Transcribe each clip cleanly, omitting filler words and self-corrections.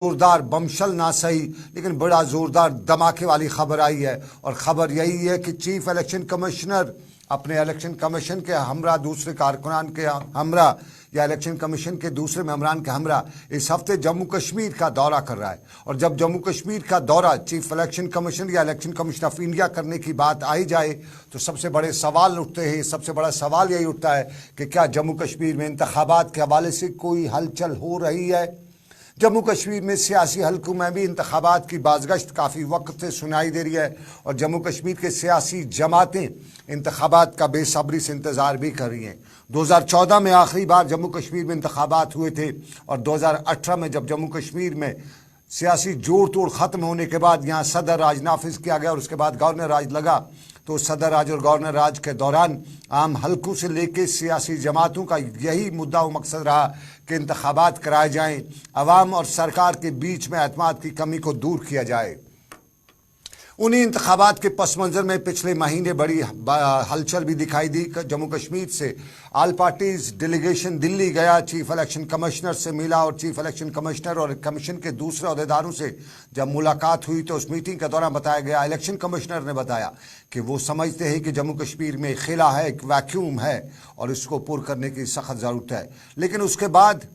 जोरदार बमशल ना सही लेकिन बड़ा जोरदार धमाके वाली खबर आई है। और खबर यही है कि चीफ इलेक्शन कमिश्नर अपने इलेक्शन कमीशन के हमरा दूसरे कारकुनान के हमरा या इलेक्शन कमीशन के दूसरे मेंबरान के हमरा इस हफ्ते जम्मू कश्मीर का दौरा कर रहा है। और जब जम्मू कश्मीर का दौरा चीफ इलेक्शन कमीशन या इलेक्शन कमीशन ऑफ इंडिया करने की बात आई जाए तो सबसे बड़े सवाल उठते हैं। सबसे बड़ा सवाल यही उठता है कि क्या जम्मू कश्मीर में इंतखाबात के हवाले से कोई हलचल हो रही है। जम्मू कश्मीर में सियासी हलकों में भी इंतखाबात की बाज़गश्त काफ़ी वक्त से सुनाई दे रही है और जम्मू कश्मीर के सियासी जमातें इंतखाबात का बेसब्री से इंतज़ार भी कर रही हैं। 2014 में आखिरी बार जम्मू कश्मीर में इंतखाबात हुए थे और 2018 में जब जम्मू कश्मीर में सियासी जोड़ तोड़ ख़त्म होने के बाद यहाँ सदर राज नाफिज किया गया और उसके बाद गवर्नर राज लगा, तो सदर राज और गवर्नर राज के दौरान आम हलकों से लेकर सियासी जमातों का यही मुद्दा व मकसद रहा कि इंतखाबात कराए जाएं, अवाम और सरकार के बीच में एतमाद की कमी को दूर किया जाए। उन्हीं इंतखाबात के पस मंज़र में पिछले महीने बड़ी हलचल भी दिखाई दी। जम्मू कश्मीर से ऑल पार्टीज डेलीगेशन दिल्ली गया, चीफ इलेक्शन कमिश्नर से मिला और चीफ इलेक्शन कमिश्नर और कमीशन के दूसरे अहदेदारों से जब मुलाकात हुई तो उस मीटिंग के दौरान बताया गया, इलेक्शन कमिश्नर ने बताया कि वो समझते हैं कि जम्मू कश्मीर में खिला है, एक वैक्यूम है और इसको पूरा करने की सख्त ज़रूरत है। लेकिन उसके बाद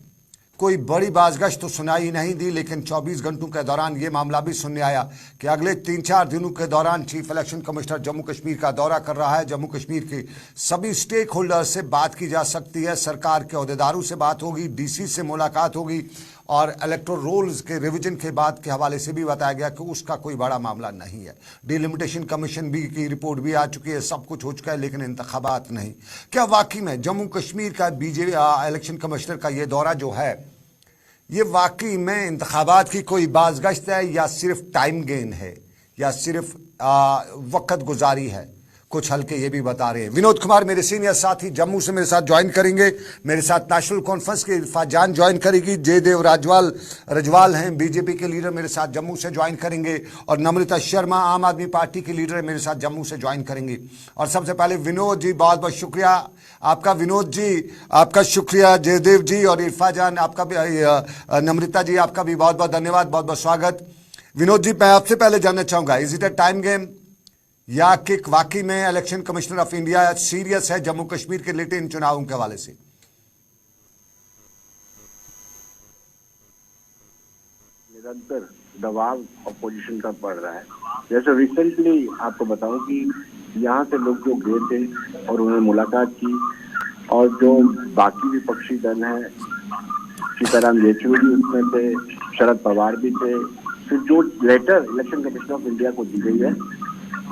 कोई बड़ी बाज़गश्त तो सुनाई नहीं दी। लेकिन 24 घंटों के दौरान ये मामला भी सुनने आया कि अगले 3-4 दिनों के दौरान chief election commissioner Jammu Kashmir का दौरा कर रहा है। जम्मू कश्मीर के सभी स्टेक होल्डर से बात की जा सकती है, सरकार के अहदेदारों से बात होगी, डीसी से मुलाकात होगी और इलेक्टोरल रोल्स के रिवीजन के बाद के हवाले से भी बताया गया कि उसका कोई बड़ा मामला नहीं है। डिलिमिटेशन कमीशन भी की रिपोर्ट भी आ चुकी है, सब कुछ हो चुका है, लेकिन इंतखाबात नहीं। क्या वाकई में जम्मू कश्मीर का बीजेपी इलेक्शन कमिश्नर का ये दौरा जो है ये वाकई में इंतखाबात की कोई बाज़गश्त है या सिर्फ टाइम गेन है या सिर्फ वक्त गुजारी है? कुछ हल्के ये भी बता रहे हैं। विनोद कुमार मेरे सीनियर साथी जम्मू से मेरे साथ ज्वाइन करेंगे। मेरे साथ नेशनल कॉन्फ्रेंस के इरफा जान ज्वाइन करेगी। जयदेव रजवाल हैं बीजेपी के लीडर, मेरे साथ जम्मू से ज्वाइन करेंगे। और नम्रता शर्मा आम आदमी पार्टी के लीडर है, मेरे साथ जम्मू से ज्वाइन करेंगे। और सबसे पहले विनोद जी, बहुत बहुत शुक्रिया आपका। विनोद जी आपका शुक्रिया, जयदेव जी और इरफा जान आपका भी, नम्रता जी आपका भी बहुत बहुत धन्यवाद, बहुत बहुत स्वागत। विनोद जी मैं आपसे पहले जानना चाहूँगा, is it a time game या कि वाकई में election commissioner of India serious है जम्मू कश्मीर के रिलेटेड इन चुनावों के हवाले से? निरंतर दबाव अपोजिशन का पड़ रहा है। जैसे रिसेंटली आपको बताऊं कि यहाँ से लोग जो गए थे और उन्होंने मुलाकात की और जो बाकी विपक्षी दल हैं, सीताराम येचुरी उसमें थे, शरद पवार भी थे। फिर जो letter election commission of India को दी गई है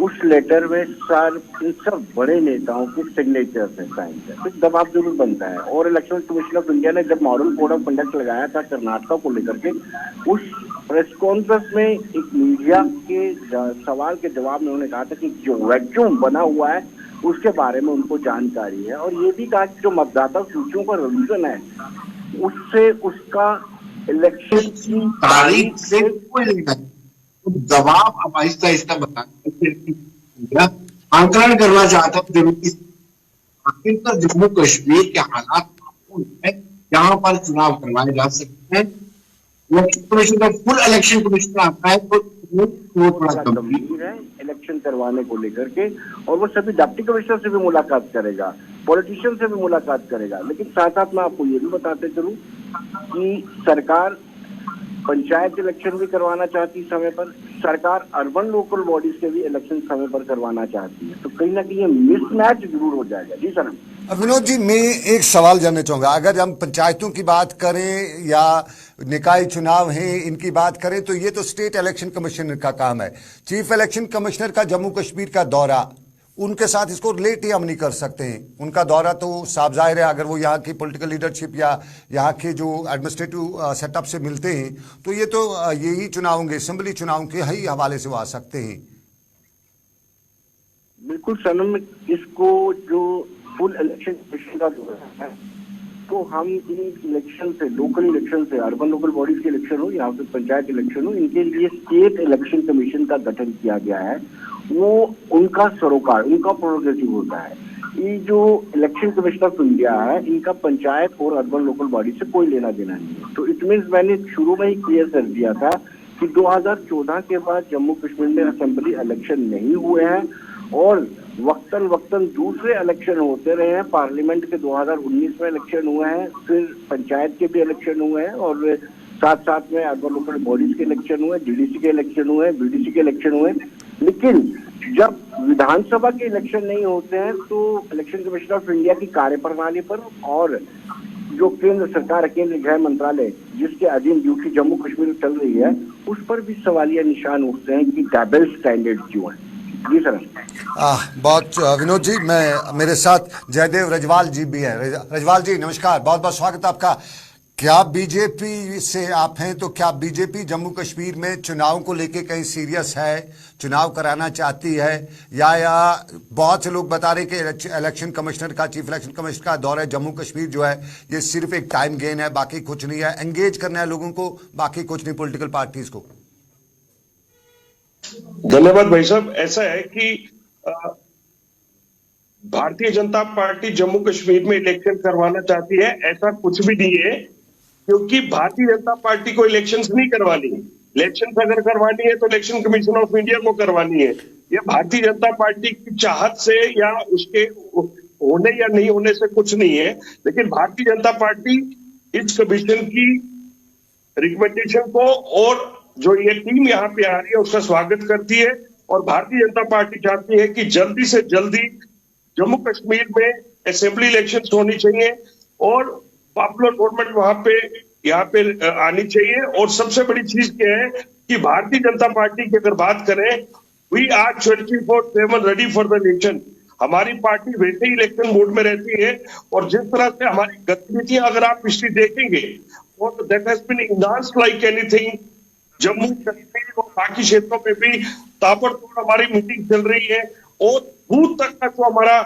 उस लेटर में इन सब बड़े नेताओं के सिग्नेचर्स हैं, साइन है, तो दबाव जरूर बनता है। और इलेक्शन कमीशन ऑफ इंडिया ने जब मॉडल कोड ऑफ कंडक्ट लगाया था कर्नाटका को लेकर के, उस प्रेस कॉन्फ्रेंस में एक मीडिया के सवाल के जवाब में उन्होंने कहा था कि जो वैक्यूम बना हुआ है उसके बारे में उनको जानकारी है। और ये भी कहा कि जो मतदाता सूचियों का रिवीजन है उससे उसका इलेक्शन की तारीख से कोई दबाव अब आहिस्ता आहिस्ता बताना आंकलन करना चाहता हूँ। आखिरकार जम्मू कश्मीर के हालात जहां पर चुनाव करवाए जा सकते हैं, इलेक्शन कमीशन का फुल इलेक्शन कमीशन आता है तो थोड़ा गंभीर है इलेक्शन करवाने को लेकर के। और वो सभी डिप्टी कमिश्नर से भी मुलाकात करेगा, पॉलिटिशियन से भी मुलाकात करेगा। लेकिन साथ साथ मैं आपको ये भी बताते चलूं कि सरकार पंचायत इलेक्शन भी करवाना चाहती है समय पर, सरकार अर्बन लोकल बॉडीज के भी इलेक्शन समय पर करवाना चाहती है, तो कहीं ना कहीं ये मिसमैच जरूर हो जाएगा। जी सर। विनोद जी मैं एक सवाल जानना चाहूँगा, अगर हम पंचायतों की बात करें या निकाय चुनाव हैं इनकी बात करें तो ये तो स्टेट इलेक्शन कमिश्नर का काम है। चीफ इलेक्शन कमिश्नर का जम्मू कश्मीर का दौरा, उनके साथ इसको रिलेट ही हम नहीं कर सकते हैं। उनका दौरा तो साफ जाहिर है, अगर वो यहाँ की पॉलिटिकल लीडरशिप या यहाँ के जो एडमिनिस्ट्रेटिव सेटअप से मिलते हैं तो ये तो यही चुनाव होंगे, असेंबली चुनाव के ही हवाले से वो आ सकते हैं। बिल्कुल सनम, इसको जो फुल इलेक्शन कमीशन का जो है तो हम इन इलेक्शन से, लोकल इलेक्शन से, अर्बन लोकल बॉडीज के इलेक्शन हो या फिर पंचायत इलेक्शन हो, इनके लिए स्टेट इलेक्शन कमीशन का गठन किया गया है। वो उनका सरोकार, उनका प्रोग्रेसिव होता है। ये जो इलेक्शन कमिश्नर ऑफ इंडिया है, इनका पंचायत और अर्बन लोकल बॉडी से कोई लेना देना नहीं है। तो इट मीन्स मैंने शुरू में ही क्लियर कर दिया था कि 2014 के बाद जम्मू कश्मीर में असेंबली इलेक्शन नहीं हुए हैं और वक्तन दूसरे इलेक्शन होते रहे हैं। पार्लियामेंट के 2019 में इलेक्शन हुए हैं, फिर पंचायत के भी इलेक्शन हुए हैं और साथ साथ में अर्बन लोकल बॉडीज के इलेक्शन हुए, डीडीसी के इलेक्शन हुए, बीडीसी के इलेक्शन हुए। लेकिन जब विधानसभा के इलेक्शन नहीं होते हैं तो इलेक्शन कमीशन ऑफ इंडिया की कार्यप्रणाली पर और जो केंद्र सरकार, केंद्रीय गृह मंत्रालय जिसके अधीन ड्यूटी जम्मू कश्मीर चल रही है, उस पर भी सवालिया निशान उठते हैं कि डबल स्टैंडर्ड क्यों है। जी सर। बहुत विनोद जी, मेरे साथ जयदेव रजवाल जी भी है। रजवाल जी नमस्कार, बहुत बहुत स्वागत आपका। क्या बीजेपी से आप हैं तो क्या बीजेपी जम्मू कश्मीर में चुनाव को लेके कहीं सीरियस है, चुनाव कराना चाहती है, या बहुत से लोग बता रहे कि इलेक्शन कमिश्नर का, चीफ इलेक्शन कमिश्नर का दौरा जम्मू कश्मीर जो है ये सिर्फ एक टाइम गेन है, बाकी कुछ नहीं है, एंगेज करना है लोगों को, बाकी कुछ नहीं पॉलिटिकल पार्टीज को? धन्यवाद भाई साहब। ऐसा है कि भारतीय जनता पार्टी जम्मू कश्मीर में इलेक्शन करवाना चाहती है, ऐसा कुछ भी नहीं है, क्योंकि भारतीय जनता पार्टी को इलेक्शंस नहीं करवानी है। इलेक्शंस अगर करवानी है तो इलेक्शन कमीशन ऑफ इंडिया को करवानी है। ये भारतीय जनता पार्टी की चाहत से या उसके होने या नहीं होने से कुछ नहीं है, लेकिन भारतीय जनता पार्टी इस कमीशन की रिकमेंडेशन को और जो ये टीम यहाँ पे आ रही है उसका स्वागत करती है और भारतीय जनता पार्टी चाहती है कि जल्दी से जल्दी जम्मू कश्मीर में असेंबली इलेक्शंस होनी चाहिए और पॉपुलर गवर्नमेंट वहां पे यहाँ पे आनी चाहिए। और सबसे बड़ी चीज क्या है कि भारतीय जनता पार्टी की अगर बात करें, we are 24/7 ready for the election. हमारी पार्टी वैसे ही इलेक्शन मोड में रहती है और जिस तरह से हमारी गतिविधियां अगर आप पिछली देखेंगे और that has been enhanced like anything. Jammu Kashmir और बाकी क्षेत्रों में भी ताबड़तोड़ हमारी मीटिंग चल रही है और बूथ तक का जो हमारा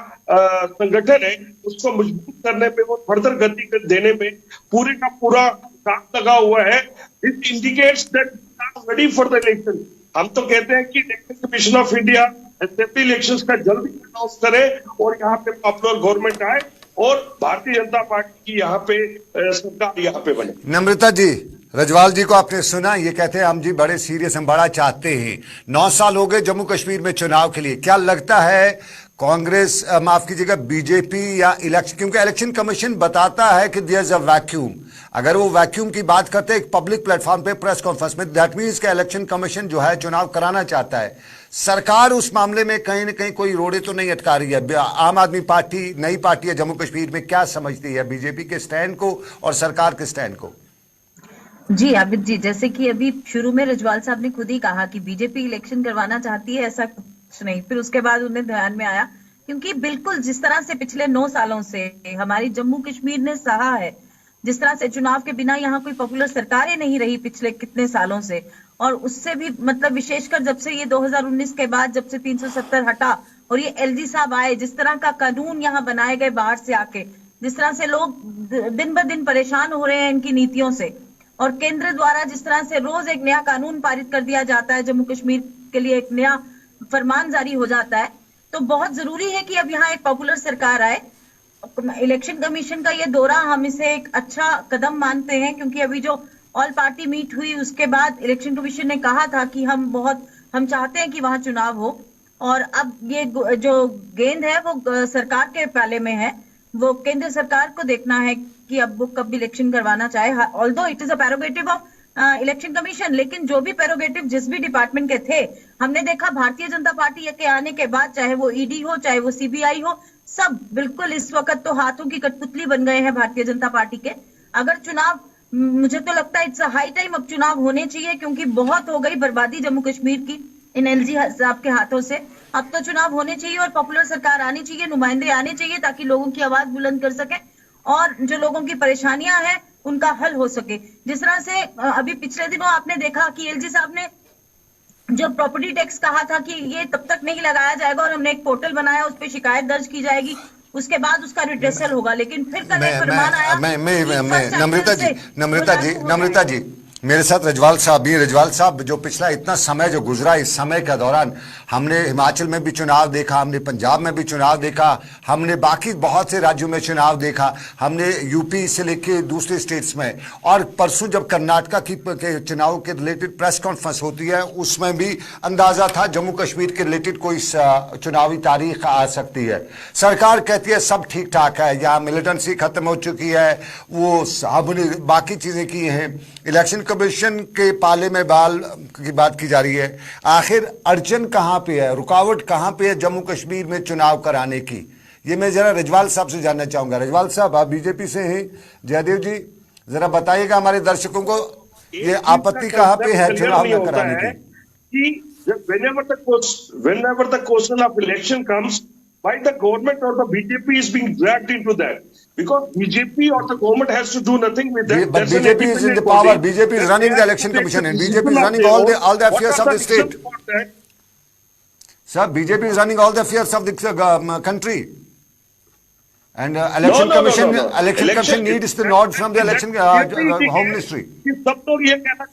संगठन है उसको मजबूत करने में और फर्दर गति देने में पूरे का पूरा काम लगा हुआ है। This indicates that we are ready for the election. हम तो कहते हैं कि election commission of India assembly elections का जल्दी अनाउंस करे और यहाँ पे पॉपुलर गवर्नमेंट आए और भारतीय जनता पार्टी की यहाँ पे सरकार यहाँ पे बने। नम्रता जी, रजवाल जी को आपने सुना, ये कहते हैं हम जी बड़े सीरियस, हम बड़ा चाहते हैं। 9 साल हो गए जम्मू कश्मीर में चुनाव के लिए। क्या लगता है कांग्रेस, माफ कीजिएगा, बीजेपी या इलेक्शन, क्योंकि इलेक्शन कमीशन बताता है कि देयर इज अ वैक्यूम, अगर वो वैक्यूम की बात करते हैं एक पब्लिक प्लेटफॉर्म पे प्रेस कॉन्फ्रेंस में, दैट मीन्स का इलेक्शन कमीशन जो है चुनाव कराना चाहता है। सरकार उस मामले में कहीं ना कहीं कोई रोड़े तो नहीं अटका रही है? आम आदमी पार्टी, नई पार्टी है जम्मू कश्मीर में, क्या समझती है बीजेपी के स्टैंड को और सरकार के स्टैंड को? जी आबिद जी, जैसे कि अभी शुरू में रजवाल साहब ने खुद ही कहा कि बीजेपी इलेक्शन करवाना चाहती है, ऐसा कुछ नहीं। फिर उसके बाद उन्हें ध्यान में आया, क्योंकि बिल्कुल जिस तरह से पिछले 9 सालों से हमारी जम्मू कश्मीर ने सहा है, जिस तरह से चुनाव के बिना यहाँ कोई पॉपुलर सरकारें नहीं रही पिछले कितने सालों से, और उससे भी मतलब विशेषकर जब से ये 2019 के बाद जब से 370 हटा और ये एलजी साहब आए, जिस तरह का कानून यहाँ बनाए गए बाहर से आके, जिस तरह से लोग दिन ब दिन परेशान हो रहे हैं इनकी नीतियों से, और केंद्र द्वारा जिस तरह से रोज एक नया कानून पारित कर दिया जाता है, जम्मू कश्मीर के लिए एक नया फरमान जारी हो जाता है, तो बहुत जरूरी है कि अब यहाँ एक पॉपुलर सरकार आए। इलेक्शन कमीशन का ये दौरा हम इसे एक अच्छा कदम मानते हैं, क्योंकि अभी जो ऑल पार्टी मीट हुई उसके बाद इलेक्शन कमीशन ने कहा था कि हम चाहते हैं कि वहां चुनाव हो, और अब ये जो गेंद है वो सरकार के प्याले में है। वो केंद्र सरकार को देखना है कि अब वो कब इलेक्शन करवाना चाहे। Although it is a prerogative of election commission, लेकिन जो भी प्रेरोगेटिव जिस भी डिपार्टमेंट के थे, हमने देखा भारतीय जनता पार्टी के आने के बाद, चाहे वो ईडी हो, चाहे वो सीबीआई हो, सब बिल्कुल इस वक्त तो हाथों की कठपुतली बन गए हैं भारतीय जनता पार्टी के। अगर चुनाव, मुझे तो लगता है इट्स अ हाई टाइम अब चुनाव होने चाहिए, क्योंकि बहुत हो गई बर्बादी जम्मू कश्मीर की इन एलजी साहब के हाथों से। अब तो चुनाव होने चाहिए और पॉपुलर सरकार आनी चाहिए, नुमाइंदे आने चाहिए, ताकि लोगों की आवाज बुलंद कर सके और जो लोगों की परेशानियां हैं उनका हल हो सके। जिस तरह से अभी पिछले दिनों आपने देखा कि एलजी साहब ने जो प्रॉपर्टी टैक्स कहा था कि ये तब तक नहीं लगाया जाएगा, और हमने एक पोर्टल बनाया, उस पर शिकायत दर्ज की जाएगी, उसके बाद उसका रिड्रेसल होगा, लेकिन फिर कल एक फरमान आया। नम्रता जी, मेरे साथ रजवाल साहब भी। रजवाल साहब, जो पिछला इतना समय जो गुजरा, इस समय के दौरान हमने हिमाचल में भी चुनाव देखा, हमने पंजाब में भी चुनाव देखा, हमने बाकी बहुत से राज्यों में चुनाव देखा, हमने यूपी से लेके दूसरे स्टेट्स में, और परसों जब कर्नाटका के चुनाव के रिलेटेड प्रेस कॉन्फ्रेंस होती है उसमें भी अंदाजा था जम्मू कश्मीर के रिलेटेड कोई चुनावी तारीख आ सकती है। सरकार कहती है सब ठीक ठाक है, यहाँ मिलिटेंसी खत्म हो चुकी है, वो हमने बाकी चीजें की हैं, इलेक्शन कमीशन के पाले में बाल की बात की जा रही है। आखिर अड़चन कहां पे है, रुकावट कहां पे है जम्मू कश्मीर में चुनाव कराने की? ये मैं जरा रजवाल साहब से जानना चाहूंगा। रजवाल साहब, आप बीजेपी से हैं, जयदेव जी जरा बताइएगा हमारे दर्शकों को ये आपत्ति कहां पे है चुनाव न कराने की? whenever the question of election comes, why the government or the BJP is being dragged into that? Because BJP or the government has to do nothing with that. But BJP is in the power. BJP is running the election commission, and BJP is running all the affairs of the state. Sir, BJP is running all the affairs of the country. And election commission needs the nod from the election home ministry. सब लोग ये कहना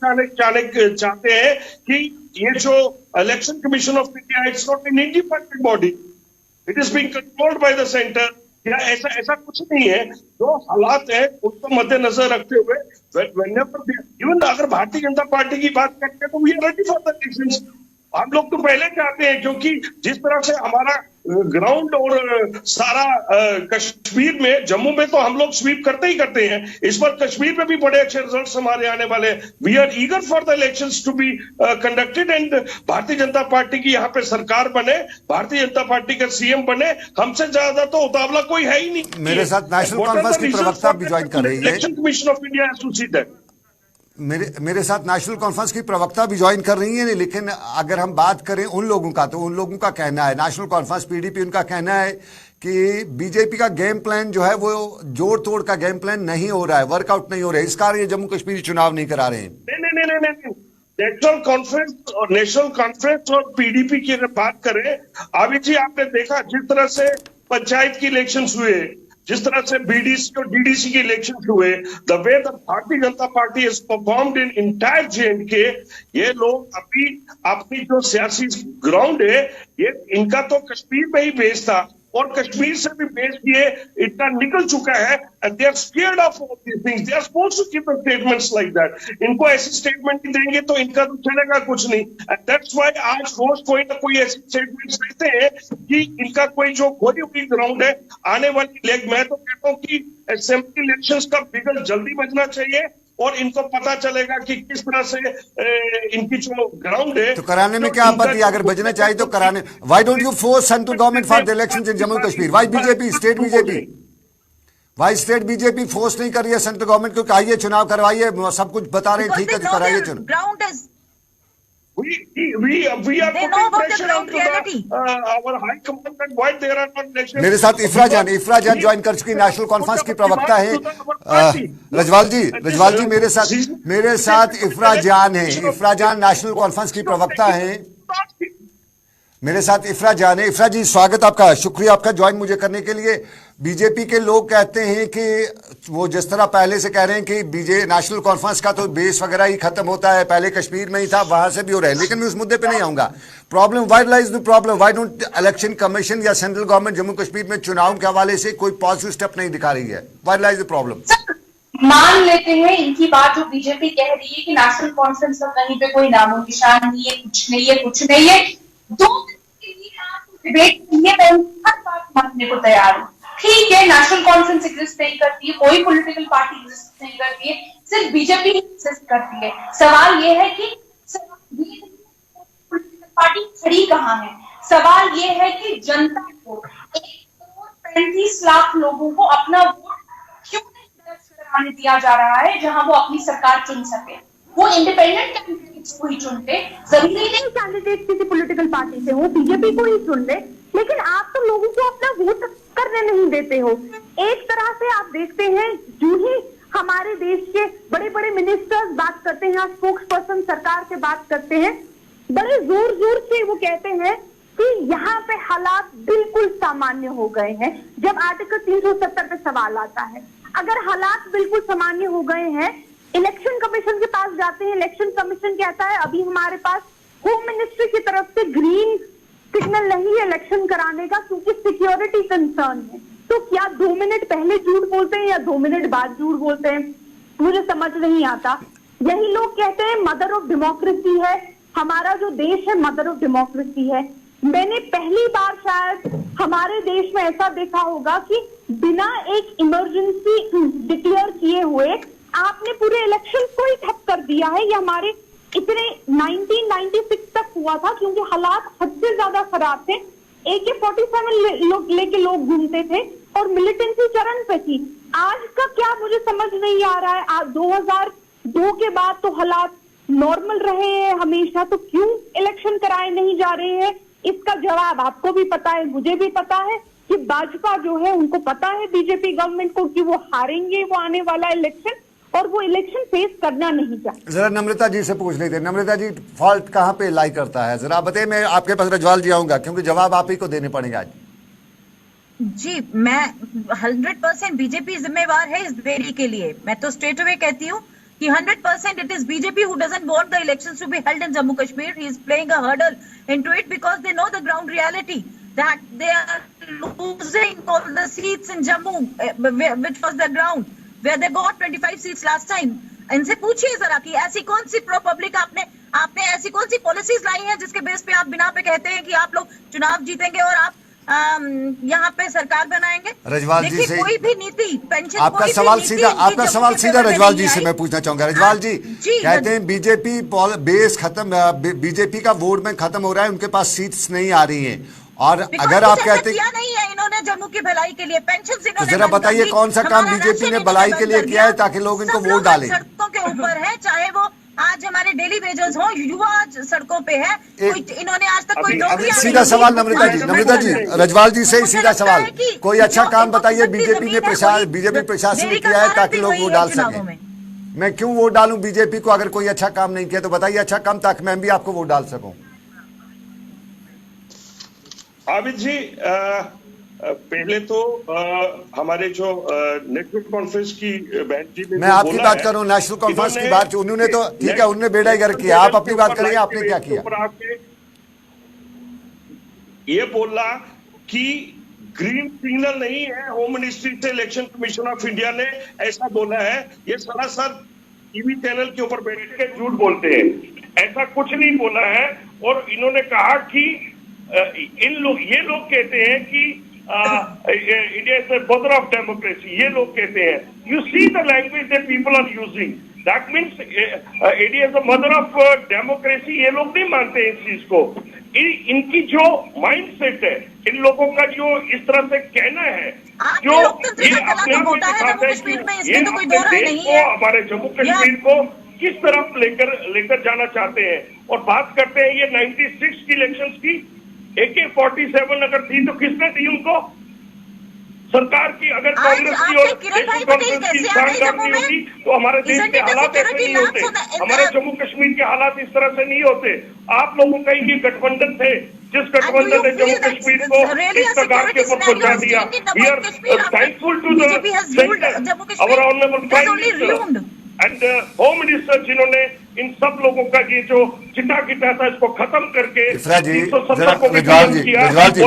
चाहते हैं कि ये जो election commission of India, it's not an independent body, it is being controlled by the centre. या ऐसा कुछ नहीं है। जो हालात है उसको मद्देनजर रखते हुए इवन अगर भारतीय जनता पार्टी की बात करते हैं तो we are ready for the elections. हम लोग तो पहले चाहते हैं, क्योंकि जिस तरह से हमारा ग्राउंड और सारा कश्मीर में, जम्मू में तो हम लोग स्वीप करते ही करते हैं, इस बार कश्मीर में भी बड़े अच्छे रिजल्ट्स हमारे आने वाले हैं। We are eager for the elections to be conducted and Bharatiya Janata party की यहाँ पे सरकार बने, भारतीय जनता पार्टी का सीएम बने, हमसे ज्यादा तो उतावला कोई है ही नहीं। मेरे साथ नेशनल कॉन्फ्रेंस की प्रवक्ता भी ज्वाइन कर रही है। Election commission of India has to see that. मेरे साथ नेशनल कॉन्फ्रेंस की प्रवक्ता भी ज्वाइन कर रही हैं, लेकिन अगर हम बात करें उन लोगों का, तो उन लोगों का कहना है, नेशनल कॉन्फ्रेंस पीडीपी, उनका कहना है कि बीजेपी का गेम प्लान जो है वो जोड़ तोड़ का गेम प्लान नहीं हो रहा है, वर्कआउट नहीं हो रहा है, इस कारण ये जम्मू कश्मीर चुनाव नहीं करा रहे हैं। नहीं। नेशनल कॉन्फ्रेंस और पीडीपी की अगर बात करें, अभी जी आपने देखा जिस तरह से पंचायत की इलेक्शन हुए, जिस तरह से बीडीसी और डीडीसी के इलेक्शन हुए, द वे द भारतीय Janata party has performed in entire J&K, ये लोग अभी अपनी जो सियासी ग्राउंड है, ये इनका तो कश्मीर में ही बेस था और कश्मीर से भी बेस ये इतना निकल चुका है। They are scared of all these things, they are supposed to keep statements like that. इनको ऐसे स्टेटमेंट देंगे तो इनका तो चलेगा कुछ नहीं। एंड दैट्स व्हाई आज रोज कोई ना कोई ऐसे स्टेटमेंट्स देते हैं कि इनका कोई जो खोई हुई ग्राउंड है, आने वाली लेग, मैं तो कहता हूँ कि असेंबली इलेक्शंस का बिगल जल्दी बजना चाहिए और इनको पता चलेगा कि किस तरह से इनकी जो ग्राउंड है। तो कराने में क्या आपत्ति, अगर बचना चाहिए तो कराने। Why don't you force central government for the elections in Jammu Kashmir? Why BJP, state BJP, why state BJP force नहीं कर रही है सेंट्रल गवर्नमेंट को? आइए चुनाव करवाइए, सब कुछ बता रहे हैं, ठीक है तो कराइए चुनाव। We are putting pressure on to our high command that why there are not elections. मेरे साथ इफ्रा जान ज्वाइन कर चुकी नेशनल कॉन्फ्रेंस की प्रवक्ता है। रजवाल जी मेरे साथ इफ्रा जान है। इफ्रा जान नेशनल कॉन्फ्रेंस की प्रवक्ता है, मेरे साथ इफ्रा जान है। इफ्रा जी, स्वागत आपका, शुक्रिया आपका ज्वाइन मुझे करने के लिए। बीजेपी के लोग कहते हैं कि वो जिस तरह पहले से कह रहे हैं कि नेशनल कॉन्फ्रेंस का तो बेस वगैरह ही खत्म होता है, पहले कश्मीर में ही था, वहां से भी हो रहा है, लेकिन मैं उस मुद्दे पे नहीं आऊंगा। Problem, why lies the problem? Why don't election commission या सेंट्रल गवर्नमेंट जम्मू कश्मीर में चुनाव के हवाले से कोई पॉजिटिव स्टेप नहीं दिखा रही है? Why lies the problem? मान लेते हैं इनकी बात जो बीजेपी कह रही है कि नेशनल कॉन्फ्रेंस का कहीं पे कोई नामो निशान नहीं है, कुछ नहीं है। 2 दिन के लिए आप डिबेट के लिए मैं हर बात मानने को तैयार हूँ। ठीक है, नेशनल कॉन्फ्रेंस एग्जिस्ट नहीं करती है, कोई पॉलिटिकल पार्टी एग्जिस्ट नहीं करती है, सिर्फ बीजेपी एग्जिस्ट करती है। सवाल ये है कि पॉलिटिकल पार्टी खड़ी कहाँ है? सवाल ये है कि जनता को 1,35,00,000 लोगों को अपना वोट क्यों नहीं दर्ज कराने दिया जा रहा है जहां वो अपनी सरकार चुन सके? वो इंडिपेंडेंट कैंडिडेट्स को ही चुनते, जरूरी नहीं कैंडिडेट किसी पॉलिटिकल पार्टी से हो, बीजेपी को ही चुन ले, लेकिन आप तो लोगों को अपना वोट करने नहीं देते हो। एक तरह से आप देखते हैं, जो ही हमारे देश के बड़े बड़े मिनिस्टर्स बात करते हैं, स्पोक्स पर्सन सरकार से बात करते हैं, बड़े जोर जोर से वो कहते हैं कि यहाँ पे हालात बिल्कुल सामान्य हो गए हैं। जब आर्टिकल 370 पे सवाल आता है, अगर हालात बिल्कुल सामान्य हो गए हैं इलेक्शन कमीशन के पास जाते हैं, इलेक्शन कमीशन कहता है अभी हमारे पास होम मिनिस्ट्री की तरफ से ग्रीन सिग्नल नहीं है इलेक्शन कराने का क्योंकि सिक्योरिटी कंसर्न है। तो क्या 2 मिनट पहले झूठ बोलते हैं या 2 मिनट बाद झूठ बोलते हैं, मुझे समझ नहीं आता। यही लोग कहते हैं मदर ऑफ डेमोक्रेसी है, हमारा जो देश है मदर ऑफ डेमोक्रेसी है। मैंने पहली बार शायद हमारे देश में ऐसा देखा होगा कि बिना एक इमरजेंसी डिक्लेयर किए हुए आपने पूरे इलेक्शन को ही ठप कर दिया है। ये हमारे इतने 1996 तक हुआ था क्योंकि हालात हद से ज्यादा खराब थे। AK-47 लेके लोग घूमते थे और मिलिटेंसी चरण पे थी। आज का क्या मुझे समझ नहीं आ रहा है। आज 2002 के बाद तो हालात नॉर्मल रहे हैं हमेशा, तो क्यों इलेक्शन कराए नहीं जा रहे हैं? इसका जवाब आपको भी पता है, मुझे भी पता है कि भाजपा जो है उनको पता है बीजेपी गवर्नमेंट को कि वो हारेंगे वो आने वाला इलेक्शन और वो इलेक्शन फेस करना नहीं चाहते। जरा नम्रता जी से पूछ लेते हैं। नम्रता जी, फॉल्ट कहाँ पे लाई करता है, जरा बताइए। मैं आपके पास रजवाल जी आऊंगा क्योंकि जवाब आप ही को देने पड़ेंगे आज। जी, मैं 100% बीजेपी जिम्मेवार है इस बेरी के लिए। मैं तो स्ट्रेट अवे कहती हूँ कि 100% it is BJP who doesn't want the elections to be held in Jammu Kashmir. He is playing a hurdle into it because they know the ground reality that they are losing all the seats in Jammu, which was the ground where they got 25 seats last time. इनसे पूछिए जरा कि ऐसी कौन सी pro public आपने ऐसी कौन सी policies लाई हैं जिसके बेस पे आप बिना पे कहते हैं कि आप लोग चुनाव जीतेंगे और आप यहाँ पे सरकार बनाएंगे। रजवाल जी से कोई भी नीति पेंशन आपका सवाल सीधा रजवाल जी से मैं पूछना चाहूंगा। रजवाल जी कहते हैं बीजेपी बेस खत्म, बीजेपी का वोट बैंक खत्म हो रहा है, उनके पास सीट्स नहीं आ रही हैं। और अगर आप कहते हैं नहीं है इन्होंने जम्मू की भलाई के लिए पेंशन, तो जरा बताइए कौन सा काम बीजेपी ने भलाई के लिए किया है ताकि लोग इनको वोट डालें। सड़कों के ऊपर है, चाहे वो आज हमारे डेली वेजर्स हो, युवा आज सड़कों पे है। इन्होंने आज तक कोई नौकरी। सीधा सवाल नम्रता जी रजवाल जी से ही सीधा सवाल, कोई अच्छा काम बताइए बीजेपी प्रशासन ने किया है ताकि लोग वोट डाल सकें। मैं क्यों वोट डालूं बीजेपी को अगर कोई अच्छा काम नहीं किया, तो बताइए अच्छा काम ताकि मैं भी आपको वोट डाल सकूं। आबिद जी, पहले तो हमारे जो नेशनल कॉन्फ्रेंस की बहन जी ने मैं आपकी बात कर रहा हूँ, नेशनल कॉन्फ्रेंस की बात उन्होंने तो ठीक है, उन्होंने बेड़ा गर्क किया। आप अपनी बात करिए, आपने क्या किया। ये बोला कि ग्रीन सिग्नल नहीं है होम मिनिस्ट्री से इलेक्शन कमीशन ऑफ इंडिया ने ऐसा बोला है। ये सरासर टीवी चैनल के ऊपर बैठ के झूठ बोलते हैं, ऐसा कुछ नहीं बोला है। और इन्होंने कहा कि ये लोग कहते हैं कि India is the mother of democracy, ये लोग कहते हैं। You see the language that people are using, that means India is the mother of democracy. ये लोग नहीं मानते इस चीज को। इनकी जो माइंडसेट है, इन लोगों का जो इस तरह से कहना है, जो ये अपने आप में दिखाता है कि ये अपने देश को, हमारे जम्मू कश्मीर को किस तरफ लेकर जाना चाहते हैं। और बात करते हैं ये 96 की इलेक्शंस की, AK-47 अगर थी तो किसने दी उनको? सरकार की। अगर कांग्रेस की और नेशनल कॉन्फ्रेंस की साझेदारी होती तो हमारे देश के हालात ऐसे नहीं होते, हमारे जम्मू कश्मीर के हालात इस तरह से नहीं होते। आप लोगों का ये गठबंधन थे जिस गठबंधन ने जम्मू कश्मीर को इस कगार के ऊपर पहुंचा दिया। We are thankful to the centre, our honourable prime minister and home minister, जिन्होंने इन सब लोगों का ये जो चिट्टा किटा था इसको खत्म करके रजवाल जी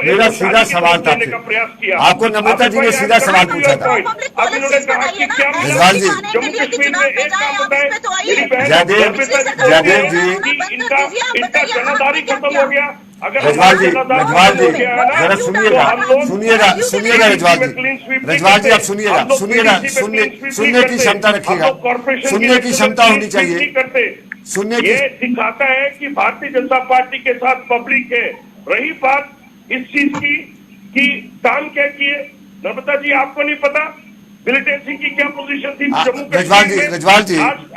मेरा सीधा सवाल था आपको, नम्रता जी ने सीधा सवाल पूछा था। अब इन्होंने कहा कि क्या रजवाल जी, जम्मू कश्मीर में एक काम बताएं, मेरी बहन जयदेव जी, इनका जनाधारी खत्म हो गया। रजवाल जी जरा सुनिएगा रजवाल जी आप सुनिए की क्षमता रखिएगा, सुनने की क्षमता होनी चाहिए। सुनने की ये दिखाता है कि भारतीय जनता पार्टी के साथ पब्लिक है। रही बात इस चीज की कि काम क्या किए, नर्मदा जी आपको नहीं पता मिलिटेंसी की क्या पोजीशन थी जम्मू कश्मीर में?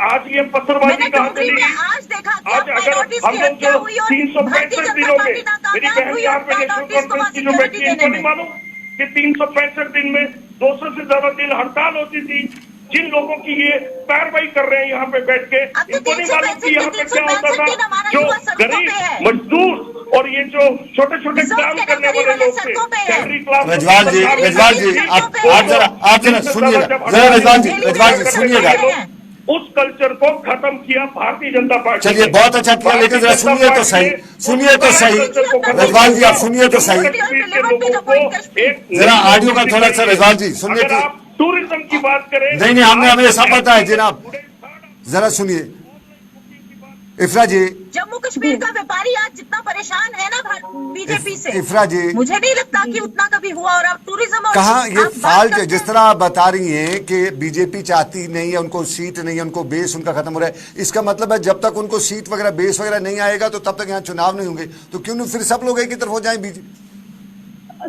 आज ये पत्थरबाजी कहाँ से ली? आज अगर हम लोग जो 365 दिनों में, मेरी बहन यहाँ पे नेशनल कॉन्फ्रेंस की जो बैठी है, इनको नहीं मालूम कि 365 दिन में 200 से ज्यादा दिन हड़ताल होती थी। जिन लोगों की ये पैरवाई कर रहे हैं यहाँ पे बैठ के, इनको नहीं मालूम कि यहाँ पे क्या होता था। जो गरीब मजदूर और ये जो छोटे छोटे काम करने वाले लोग थे, शहरी क्लास। रजवाल जी आप जरा सुनिएगा, रजवाल जी सुनिएगा, उस कल्चर को खत्म किया भारतीय जनता पार्टी। चलिए बहुत अच्छा किया, लेकिन जरा सुनिए तो सही, सुनिए तो सही रजवाल जी, आप सुनिए तो सही, जरा ऑडियो का थोड़ा सा रजवाल जी सुनिए। अगर आप टूरिज्म की बात करें, नहीं हमें ऐसा पता है जनाब, जरा सुनिए इफ्रा जी। जम्मू कश्मीर का व्यापारी आज जितना परेशान है ना बीजेपी से, इफ्रा जी, मुझे नहीं लगता कि उतना कभी हुआ। और अब टूरिज्म और कहाँ ये आप बात फाल्ट, करते जिस हैं- तरह आप बता रही हैं कि बीजेपी चाहती नहीं है, उनको सीट नहीं है, उनको बेस उनका खत्म हो रहा है, इसका मतलब है जब तक उनको सीट वगैरह बेस वगैरह नहीं आएगा तो तब तक यहाँ चुनाव नहीं होंगे, तो क्यों नहीं फिर सब लोग एक ही तरफ हो जाएं बीजेपी।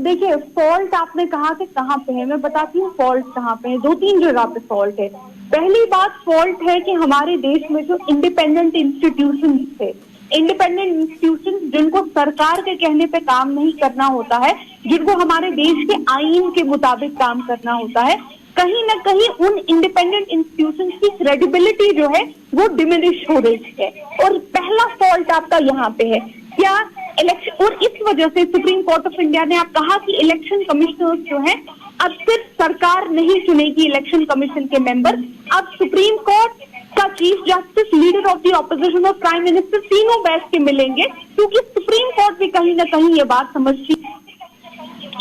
देखिए, फॉल्ट आपने कहा कि कहाँ पे है, मैं बताती हूँ फॉल्ट कहाँ पे है। 2-3 जगह पे फॉल्ट है। पहली बात फॉल्ट है कि हमारे देश में जो इंडिपेंडेंट इंस्टीट्यूशंस थे, इंडिपेंडेंट इंस्टीट्यूशंस जिनको सरकार के कहने पे काम नहीं करना होता है, जिनको हमारे देश के आईन के मुताबिक काम करना होता है, कहीं ना कहीं उन इंडिपेंडेंट इंस्टीट्यूशंस की क्रेडिबिलिटी जो है वो डिमिनिश हो रही है। और पहला फॉल्ट आपका यहाँ पे है क्या इलेक्शन, और इस वजह से सुप्रीम कोर्ट ऑफ इंडिया ने आप कहा कि इलेक्शन कमिश्नर्स जो हैं अब सिर्फ सरकार नहीं चुनेगी इलेक्शन कमीशन के मेंबर, अब सुप्रीम कोर्ट का chief justice, leader of the opposition और प्राइम मिनिस्टर तीनों बैठ के मिलेंगे, क्योंकि सुप्रीम कोर्ट भी कहीं ना कहीं ये बात समझती है।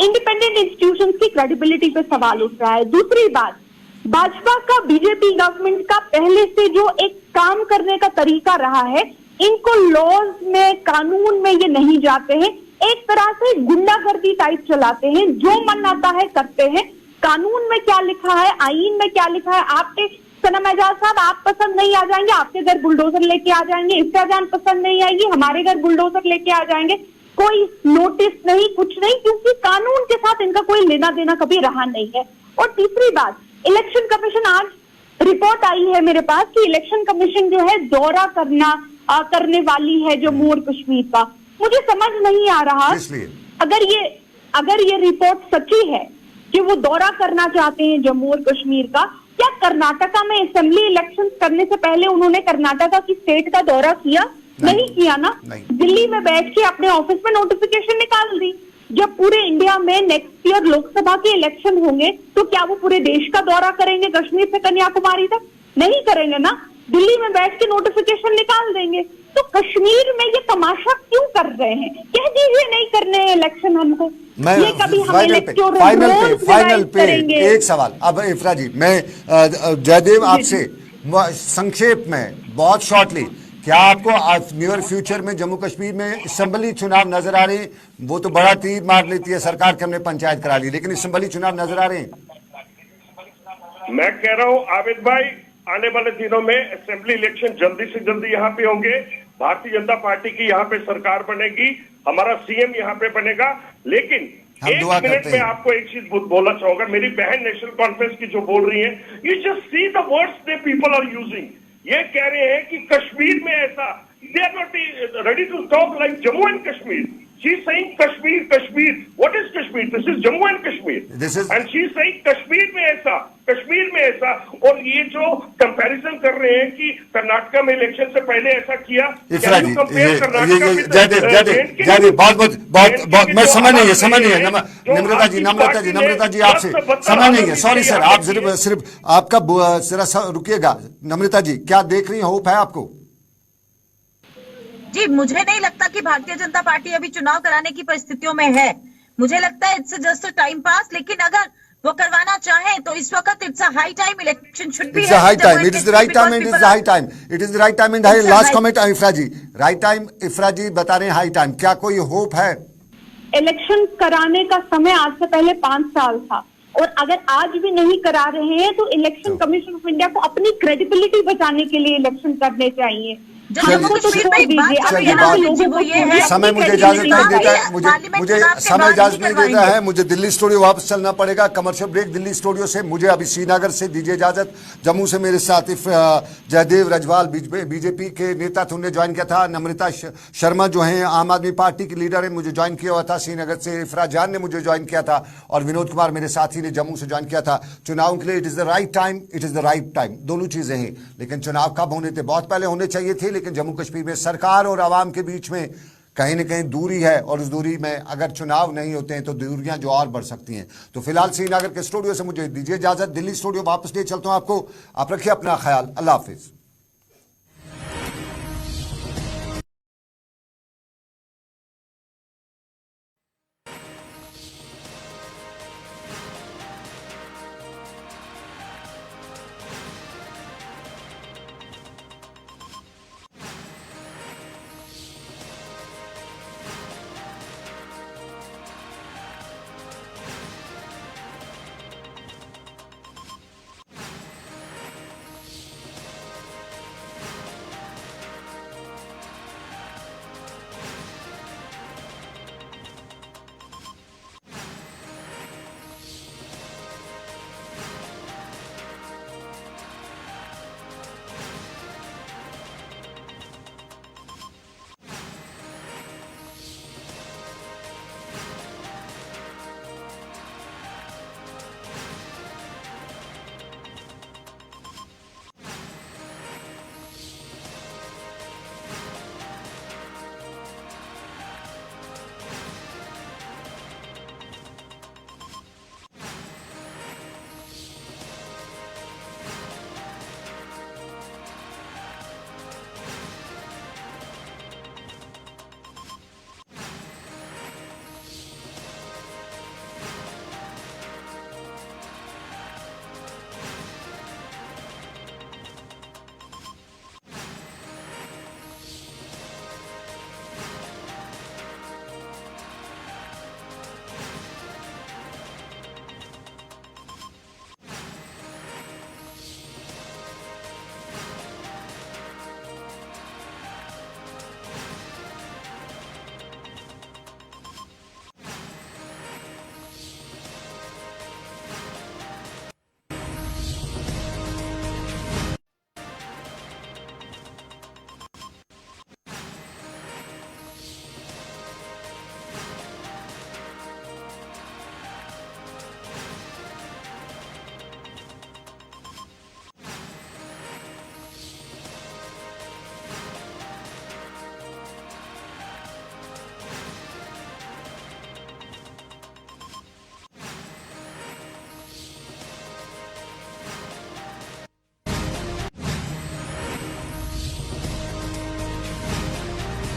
इंडिपेंडेंट इंस्टीट्यूशंस की क्रेडिबिलिटी पे सवाल उठ रहा है। दूसरी बात, भाजपा का, बीजेपी गवर्नमेंट का पहले से जो एक काम करने का तरीका रहा है, इनको लॉज में, कानून में ये नहीं जाते हैं, एक तरह से गुंडागर्दी टाइप चलाते हैं, जो मन आता है करते हैं। कानून में क्या लिखा है, आईन में क्या लिखा है, आपके सनम एजाज साहब आप पसंद नहीं आ जाएंगे, आपके घर बुलडोजर लेके आ जाएंगे, इसका जान पसंद नहीं आएगी, हमारे घर बुलडोजर लेके आ जाएंगे, कोई नोटिस नहीं, कुछ नहीं, क्योंकि कानून के साथ इनका कोई लेना देना कभी रहा नहीं है। और तीसरी बात, इलेक्शन कमीशन, आज रिपोर्ट आई है मेरे पास कि इलेक्शन कमीशन जो है दौरा करने वाली है जम्मू और कश्मीर का। मुझे समझ नहीं आ रहा, अगर ये रिपोर्ट सच्ची है कि वो दौरा करना चाहते हैं जम्मू और कश्मीर का, क्या कर्नाटका में असेंबली इलेक्शंस करने से पहले उन्होंने कर्नाटका की स्टेट का दौरा किया? नहीं किया ना। दिल्ली में बैठ के अपने ऑफिस में नोटिफिकेशन निकाल दी। जब पूरे इंडिया में नेक्स्ट ईयर लोकसभा के इलेक्शन होंगे तो क्या वो पूरे देश का दौरा करेंगे कश्मीर से कन्याकुमारी तक? नहीं करेंगे ना। दिल्ली में बैठ के नोटिफिकेशन निकाल देंगे। तो कश्मीर में ये तमाशा क्यों कर रहे हैं? कह दीजिए नहीं करने हैं इलेक्शन हमको, ये कभी हम फाइनल पे एक सवाल। अब इफ्रा जी, मैं जयदेव आपसे संक्षेप में बहुत शॉर्टली, क्या आपको नियर फ्यूचर में जम्मू कश्मीर में असेंबली चुनाव नजर आ रहे हैं? वो तो बड़ा तीर मार लेती है सरकार के, हमने पंचायत करा ली, लेकिन असेंबली चुनाव नजर आ रहे हैं? मैं कह रहा हूं आबिद भाई, आने वाले दिनों में असेंबली इलेक्शन जल्दी से जल्दी यहाँ पे होंगे। भारतीय जनता पार्टी की यहाँ पे सरकार बनेगी, हमारा सीएम यहाँ पे बनेगा। लेकिन एक मिनट में आपको एक चीज बोलना चाहूंगा, मेरी बहन नेशनल कॉन्फ्रेंस की जो बोल रही है, you just see the words they people are using. ये कह रहे हैं कि कश्मीर में ऐसा, they are not ready to talk like Jammu and Kashmir. She is saying Kashmir, Kashmir. What is Kashmir? This is Jammu and Kashmir. And she is saying Kashmir में ऐसा, कश्मीर में ऐसा। और ये जो कंपैरिजन कर रहे हैं कि कर्नाटका में इलेक्शन से पहले ऐसा किया, जयदेव बहुत मैं समझ नहीं है नम्रता जी आपसे समझ नहीं है, सॉरी सर, आप सिर्फ आपका जरा रुकिएगा। नम्रता जी, क्या देख रही हैं, होप है आपको? जी, मुझे नहीं लगता कि भारतीय जनता पार्टी अभी चुनाव कराने की परिस्थितियों में है। मुझे लगता है it's just a time pass. लेकिन अगर वो करवाना चाहे तो इस वक्त it's a high time, election should be high time, it is the right time, it is the high time, it is the right time. And last comment Ifra ji, right time, Ifra ji बता रहे हैं हाई टाइम, क्या कोई hope है? Election कराने का समय आज से पहले 5 साल था, और अगर आज भी नहीं करा रहे हैं तो इलेक्शन कमीशन ऑफ इंडिया को अपनी क्रेडिबिलिटी बचाने के लिए इलेक्शन करने चाहिए। समय मुझे इजाजत नहीं देता है, मुझे समय इजाजत नहीं देता है, मुझे दिल्ली स्टूडियो वापस चलना पड़ेगा। कमर्शियल ब्रेक दिल्ली स्टूडियो से। मुझे अभी श्रीनगर से दीजिए इजाजत। जम्मू से मेरे साथ जयदेव रजवाल बीजेपी के नेता थे, उन्हें ज्वाइन किया था। नम्रता शर्मा जो हैं आम आदमी पार्टी की लीडर है, मुझे ज्वाइन किया हुआ था श्रीनगर से। इफ्रा जान ने मुझे ज्वाइन किया था, और विनोद कुमार मेरे साथी ने जम्मू से ज्वाइन किया था। चुनाव के लिए it is the right time, it is the right time, दोनों चीजें हैं। लेकिन चुनाव कब होने थे? बहुत पहले होने चाहिए थे, लेकिन जम्मू कश्मीर में सरकार और आवाम के बीच में कहीं ना कहीं दूरी है, और उस दूरी में अगर चुनाव नहीं होते हैं तो दूरियां जो और बढ़ सकती हैं। तो फिलहाल श्रीनगर के स्टूडियो से मुझे दीजिए इजाजत, दिल्ली स्टूडियो वापस लिए चलता हूं आपको। आप रखिए अपना ख्याल, अल्लाह हाफिज।